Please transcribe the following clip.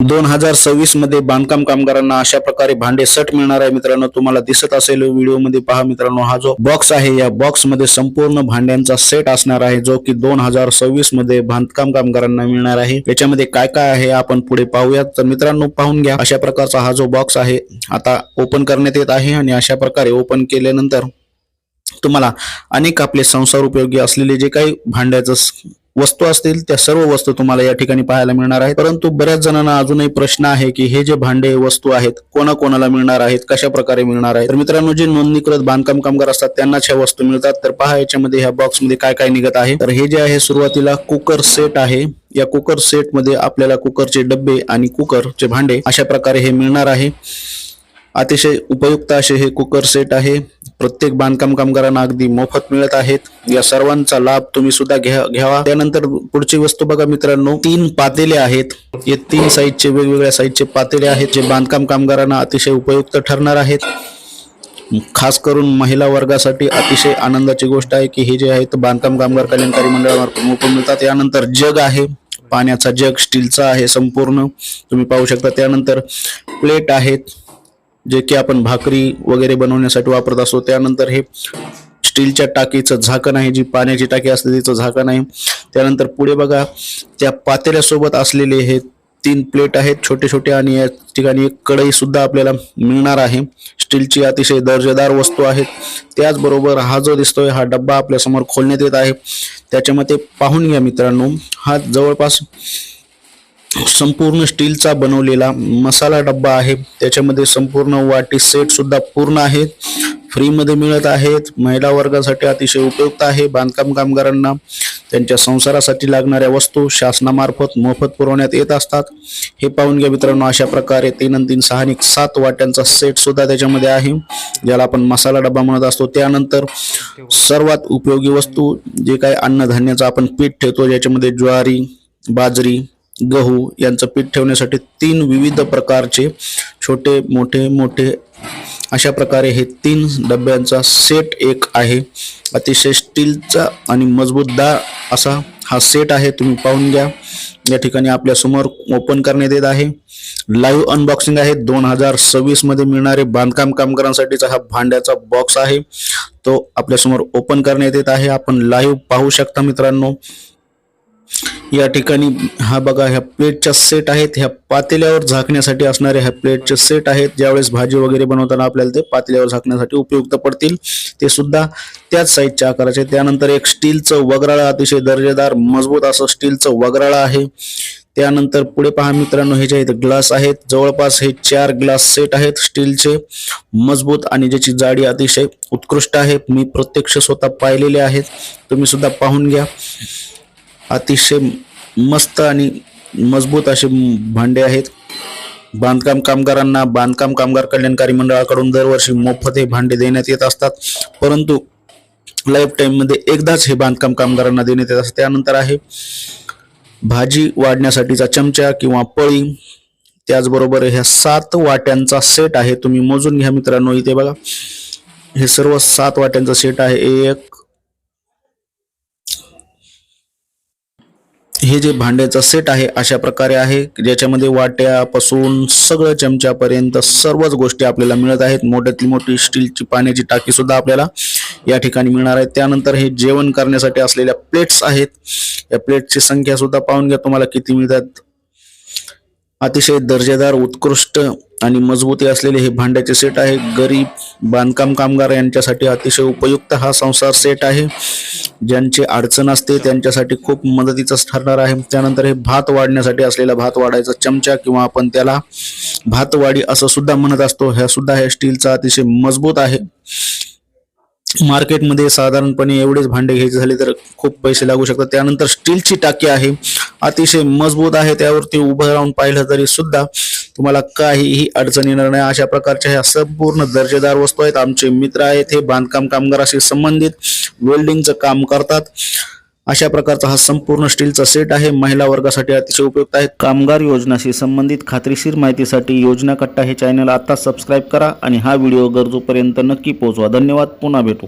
2026 मध्ये बांधकाम कामगारांना अशा प्रकारे भांडे सेट मिळणार आहे मित्रांनो। तुम्हाला दिसत असेल व्हिडिओ मध्ये पहा मित्रांनो, हा जो बॉक्स आहे या बॉक्स मध्ये संपूर्ण भांड्यांचा सेट असणार आहे, जो की 2026 मध्ये बांधकाम कामगारांना मिळणार आहे। याच्यामध्ये काय काय आहे आपण पुढे पाहूयात। तर मित्रांनो पाहून घ्या, अशा प्रकारचा हा जो बॉक्स आहे आता ओपन करण्यात येत आहे आणि अशा प्रकारे ओपन केल्यानंतर तुम्हाला अनेक आपले संसार उपयोगी असलेले जे काही भांड्याचं वस्तू असतील त्या सर्व वस्तू तुम्हाला या ठिकाणी पाहायला मिळणार आहेत। परंतु बऱ्याच जणांना अजूनही प्रश्न आहे की हे जे भांडे वस्तू आहेत कोणाकोणाला मिळणार आहेत, कशा प्रकारे मिळणार आहेत। तर मित्रांनो, जे नोंदणीकृत बांधकाम कामगार असतात त्यांनाच ह्या वस्तू मिळतात। तर पहा याच्यामध्ये ह्या बॉक्स मध्ये काय काय निघत आहे। तर हे जे आहे सुरुवातीला कुकर सेट आहे। या कुकर सेट मध्ये आपल्याला कुकरचे डब्बे आणि कुकरचे भांडे अशा प्रकारे हे मिळणार आहे। अतिशय उपयुक्त असे हे कुकर सेट आहे। प्रत्येक बांधकाम कामगारांना अगदी मोफत मिळत आहेत। या सर्वांचा लाभ तुम्ही सुद्धा घ्यावा। त्यानंतर पुढची वस्तू बघा मित्रांनो, 3 पातेले आहेत। हे 3 साईजचे वेगवेगळ्या साईजचे पातेले आहेत, जे बांधकाम कामगारांना अतिशय उपयुक्त ठरणार आहेत। खास करून महिला वर्गासाठी अतिशय आनंदाची गोष्ट आहे की हे जे आहे बांधकाम कामगार कल्याणकारी मंडळामार्फत मोफत मिळतात। यानंतर जग आहे, पाण्याचा जग स्टीलचा आहे संपूर्ण, तुम्ही पाहू शकता। त्यानंतर प्लेट आहेत जे की आपण भाकरी वगैरे बनवण्यासाठी वापरत असतो। त्यानंतर हे स्टीलच्या टाकीचं झाकण आहे, जी पाण्याची टाकी असते तिचं झाकण आहे। त्यानंतर पुढे बघा, त्या पातेल्यासोबत असलेले हे 3 प्लेट आहेत छोटे छोटे, आणि या ठिकाणी एक कढई सुद्धा आपल्याला मिळणार आहे। स्टीलची अतिशय दर्जेदार वस्तू आहेत। त्याचबरोबर हा जो दिसतोय हा डब्बा आपल्या समोर खोलण्यात येत आहे। त्याच्यामध्ये पाहून घ्या मित्रांनो, हा जवळपास संपूर्ण स्टीलचा बनवलेला मसाला डब्बा आहे। त्याच्यामध्ये संपूर्ण वाटी सेट सुद्धा पूर्ण आहेत, फ्री मध्ये मिळत आहेत। महिला वर्गासाठी अतिशय उपयुक्त आहे। बांधकाम कामगारांना त्यांच्या संसारासाठी लागणाऱ्या वस्तू शासनामार्फत मोफत पुरवण्यात येत असतात। हे पाहून घ्या मित्रांनो, अशा प्रकारे 3 आणि 3 6 आणि 7 वाट्यांचा सेट सुद्धा त्याच्यामध्ये आहे, ज्याला आपण मसाला डब्बा म्हणत असतो। त्यानंतर सर्वात उपयोगी वस्तू जे काही अन्नधान्याचं आपण पीठ ठेवतो, ज्याच्यामध्ये ज्वारी, बाजरी, गहू यांचं पीठ ठेवण्यासाठी 3 विविध प्रकारचे छोटे मोठे अशा प्रकारे हे 3 डब्यांचा सेट एक आहे। अतिशय स्टीलचा आणि मजबूतदार असा हा सेट आहे, तुम्ही पाहून घ्या। या ठिकाणी आपल्या समोर ओपन करण्यात येत आहे। लाईव्ह अनबॉक्सिंग आहे। 2026 मध्ये मिळणारे बांधकाम कामगारांसाठीचा हा भांड्याचा बॉक्स आहे, तो आपल्या समोर ओपन करण्यात येत आहे। आपण लाईव्ह पाहू शकता मित्रांनो। या ठिकाणी हा बघा, ह्या प्लेटच्या सेट आहेत। ह्या पातेल्यावर झाकण्यासाठी असणारे ह्या प्लेटचे सेट आहेत, ज्यावेळेस भाजी वगैरे बनवताना आपल्याला ते पातेल्यावर झाकण्यासाठी उपयुक्त पडतील। ते सुद्धा त्याच साईजच्या आकाराचे। त्यानंतर एक स्टीलचं वगराळा, अतिशय दर्जेदार मजबूत असं स्टीलचं वगराळा आहे। त्यानंतर पुढे पहा मित्रांनो, हे जे ग्लास आहेत, जवळपास हे 4 ग्लास सेट आहेत स्टीलचे, मजबूत आणि ज्याची जाडी अतिशय उत्कृष्ट आहे। मी प्रत्यक्ष स्वतः पाहिलेले आहेत, तुम्ही सुद्धा पाहून घ्या। अतिशय मस्त आणि मजबूत असे भांडे आहेत। बांधकाम कामगारांना बांधकाम कामगार कल्याणकारी मंडळाकडून दरवर्षी मोफत हे भांडे देण्यात येत असतात, परंतु लाईफ टाइम मध्ये एकदाच हे बांधकाम कामगारांना देण्यात येत असतात। त्यानंतर आहे भाजी वाढण्यासाठीचा चमचा किंवा पळी, त्याचबरोबर ह्या 7 वाट्यांचा सेट आहे, तुम्ही मोजून घ्या मित्रांनो। इथे बघा, हे सर्व 7 वाट्यांचा सेट आहे। हे जे भांड्याचा सेट आहे अशा प्रकारे आहे, ज्याच्यामध्ये वाट्यापासून सगळं चमच्यापर्यंत सर्वच गोष्टी आपल्याला मिळत आहेत। मोठ्यातली मोठी स्टीलची पाण्याची टाकी सुद्धा आपल्याला या ठिकाणी मिळणार आहे। त्यानंतर हे जेवण करण्यासाठी असलेल्या प्लेट्स आहेत। या प्लेटची संख्या सुद्धा पाहून घ्या तुम्हाला किती मिळतात। अतिशय दर्जेदार, उत्कृष्ट आणि मजबूती असलेले हे भांड्याचे सेट आहे। गरीब बांधकाम कामगार यांच्यासाठी अतिशय उपयुक्त हा संसार सेट आहे। ज्यांची अडचण असते त्यांच्यासाठी खूप मदतीचा ठरणार आहे। त्यानंतर हे भात वाढण्यासाठी असलेला भात वाढायचा चमचा, किंवा आपण त्याला भातवाडी असं सुद्धा म्हणत असतो, ह्या सुद्धा हे स्टीलचा अतिशय मजबूत आहे। मार्केटमध्ये साधारणपणे एवढेच भांडे घ्यायचे झाले तर खूप पैसे लागू शकतात। त्यानंतर स्टीलची टाकी आहे, अतिशय मजबूत आहे, त्यावरती उभं राहून पाहिलं तरी सुद्धा तुम्हाला काहीही अडचण येणार नाही। अशा प्रकारच्या ह्या संपूर्ण दर्जेदार वस्तू आहेत। आमचे मित्र आहेत, हे बांधकाम कामगाराशी संबंधित वेल्डिंगचं काम करतात। अशा प्रकारचा हा संपूर्ण स्टीलचा सेट आहे, महिला वर्गासाठी अतिशय उपयुक्त आहे। कामगार योजनाशी संबंधित खात्रीशीर माहितीसाठी योजना कट्टा हे चॅनल आता सबस्क्राइब करा आणि हा व्हिडिओ गरजूपर्यंत नक्की पोहोचवा। धन्यवाद, पुन्हा भेटू।